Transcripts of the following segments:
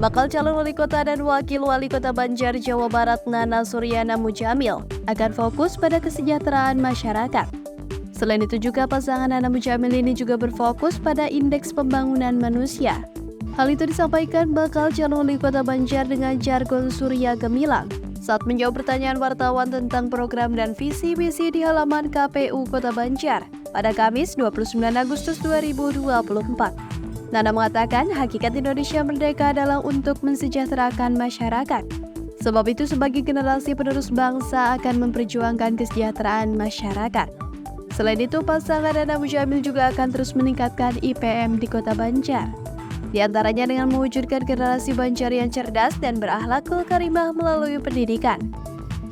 Bakal calon wali kota dan wakil wali kota Banjar, Jawa Barat Nana Suryana Mujamil akan fokus pada kesejahteraan masyarakat. Selain itu juga pasangan Nana Mujamil ini juga berfokus pada indeks pembangunan manusia. Hal itu disampaikan bakal calon wali kota Banjar dengan jargon Surya Gemilang saat menjawab pertanyaan wartawan tentang program dan visi misi di halaman KPU Kota Banjar pada Kamis 29 Agustus 2024. Nana mengatakan hakikat Indonesia merdeka adalah untuk mensejahterakan masyarakat. Sebab itu sebagai generasi penerus bangsa akan memperjuangkan kesejahteraan masyarakat. Selain itu, pasangan Nana Mujamil juga akan terus meningkatkan IPM di Kota Banjar. Di antaranya dengan mewujudkan generasi Banjar yang cerdas dan berakhlakul karimah melalui pendidikan.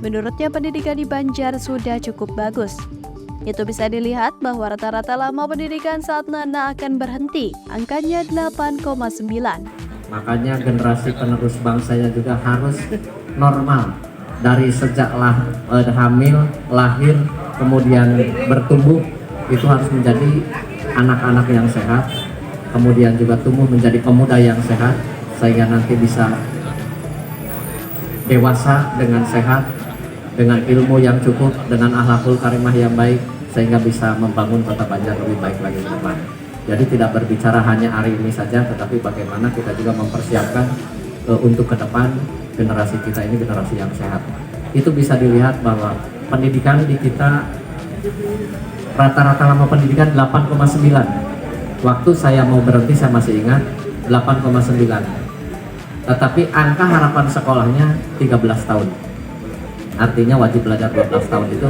Menurutnya pendidikan di Banjar sudah cukup bagus. Itu bisa dilihat bahwa rata-rata lama pendidikan saat Nana akan berhenti, angkanya 8,9. Makanya generasi penerus bangsanya juga harus normal. Dari sejak hamil, lahir, kemudian bertumbuh, itu harus menjadi anak-anak yang sehat. Kemudian juga tumbuh menjadi pemuda yang sehat, sehingga nanti bisa dewasa dengan sehat, dengan ilmu yang cukup, dengan akhlakul karimah yang baik, sehingga bisa membangun Kota Banjar lebih baik lagi ke depan. Jadi tidak berbicara hanya hari ini saja, tetapi bagaimana kita juga mempersiapkan untuk ke depan generasi kita ini generasi yang sehat. Itu bisa dilihat bahwa pendidikan di kita rata-rata lama pendidikan 8,9. Waktu saya mau berhenti saya masih ingat 8,9. Tetapi angka harapan sekolahnya 13 tahun. Artinya wajib belajar 12 tahun itu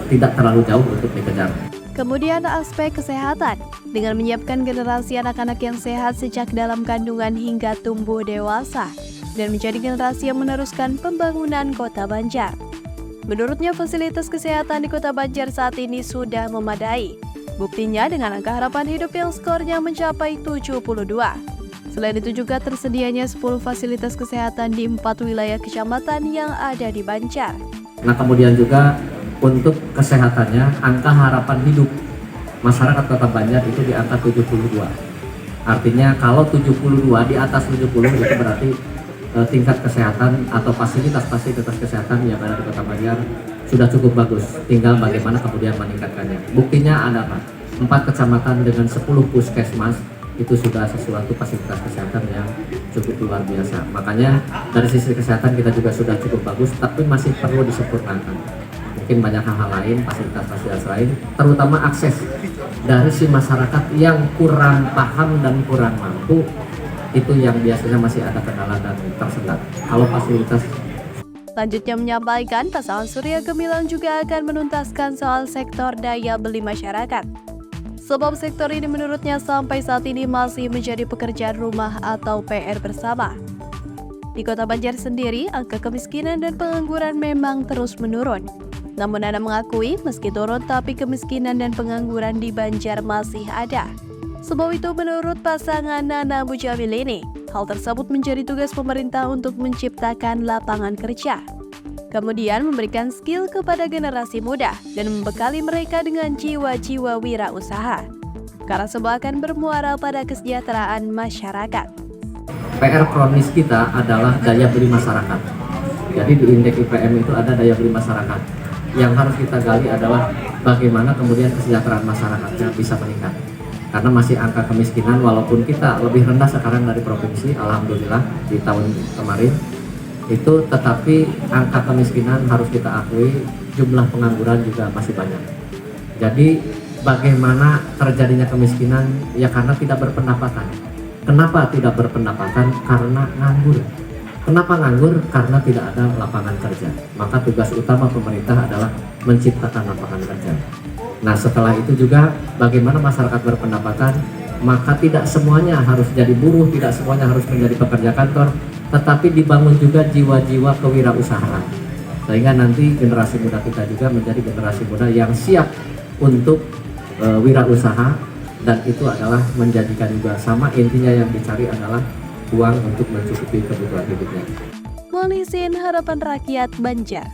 tidak terlalu jauh untuk dikejar. Kemudian aspek kesehatan, dengan menyiapkan generasi anak-anak yang sehat sejak dalam kandungan hingga tumbuh dewasa, dan menjadi generasi yang meneruskan pembangunan Kota Banjar. Menurutnya fasilitas kesehatan di Kota Banjar saat ini sudah memadai. Buktinya dengan angka harapan hidup yang skornya mencapai 72. Selain itu juga tersedianya 10 fasilitas kesehatan di 4 wilayah kecamatan yang ada di Banjar. Nah kemudian juga untuk kesehatannya, angka harapan hidup masyarakat Kota Banjar itu di angka 72. Artinya kalau 72 di atas 70 itu berarti tingkat kesehatan atau fasilitas kesehatan yang ada di Kota Banjar sudah cukup bagus. Tinggal bagaimana kemudian meningkatkannya. Buktinya ada 4 kecamatan dengan 10 puskesmas itu sudah sesuatu fasilitas kesehatan yang cukup luar biasa. Makanya dari sisi kesehatan kita juga sudah cukup bagus, tapi masih perlu disempurnakan. Mungkin banyak hal-hal lain, fasilitas lain, terutama akses dari si masyarakat yang kurang paham dan kurang mampu, itu yang biasanya masih ada kendala dan tersendat. Kalau fasilitas. Selanjutnya menyampaikan pasangan Surya Gemilang juga akan menuntaskan soal sektor daya beli masyarakat. Sebab sektor ini menurutnya sampai saat ini masih menjadi pekerjaan rumah atau PR bersama. Di Kota Banjar sendiri, angka kemiskinan dan pengangguran memang terus menurun. Namun Nana mengakui meski turun tapi kemiskinan dan pengangguran di Banjar masih ada. Sebab itu menurut pasangan Nana Mujamil ini, hal tersebut menjadi tugas pemerintah untuk menciptakan lapangan kerja. Kemudian memberikan skill kepada generasi muda dan membekali mereka dengan jiwa-jiwa wirausaha. Karena semua akan bermuara pada kesejahteraan masyarakat. PR kronis kita adalah daya beli masyarakat. Jadi di indeks IPM itu ada daya beli masyarakat. Yang harus kita gali adalah bagaimana kemudian kesejahteraan masyarakatnya bisa meningkat. Karena masih angka kemiskinan walaupun kita lebih rendah sekarang dari provinsi, alhamdulillah di tahun kemarin itu, tetapi angka kemiskinan harus kita akui, jumlah pengangguran juga masih banyak. Jadi bagaimana terjadinya kemiskinan? Ya karena tidak berpendapatan. Kenapa tidak berpendapatan? Karena nganggur. Kenapa nganggur? Karena tidak ada lapangan kerja. Maka tugas utama pemerintah adalah menciptakan lapangan kerja. Nah setelah itu juga bagaimana masyarakat berpendapatan? Maka tidak semuanya harus jadi buruh, tidak semuanya harus menjadi pekerja kantor, tetapi dibangun juga jiwa-jiwa kewirausahaan. Sehingga nanti generasi muda kita juga menjadi generasi muda yang siap untuk wirausaha, dan itu adalah menjadikan juga sama intinya yang dicari adalah uang untuk mencukupi kebutuhan hidupnya. Molisin Harapan Rakyat Banjar.